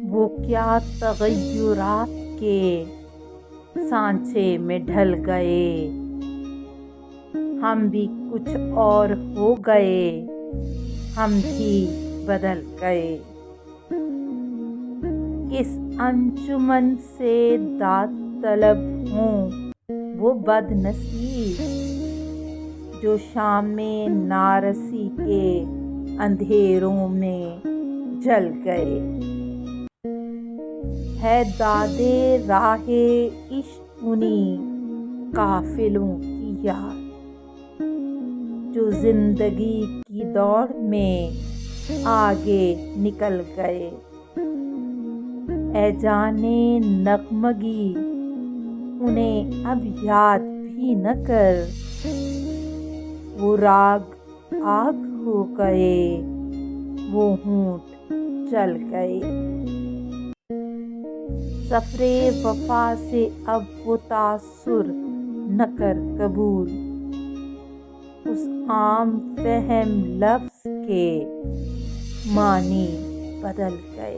وہ کیا تغیرات کے سانچے میں ڈھل گئے، ہم بھی کچھ اور ہو گئے، ہم بھی بدل گئے۔ کس انجمن سے داد طلب ہوں وہ بد نصیب، جو شام نارسی کے اندھیروں میں جل گئے۔ ہے دادِ راہ عشق انہی قافلوں کی یاد، جو زندگی کی دوڑ میں آگے نکل گئے۔ اے جانِ نغمگی انہیں اب یاد بھی نہ کر، وہ راگ آگ ہو گئے، وہ ہونٹ جل گئے۔ سفرِ وفا سے اب وہ تاثر نہ کر قبول، اس عام فہم لفظ کے معنی بدل گئے۔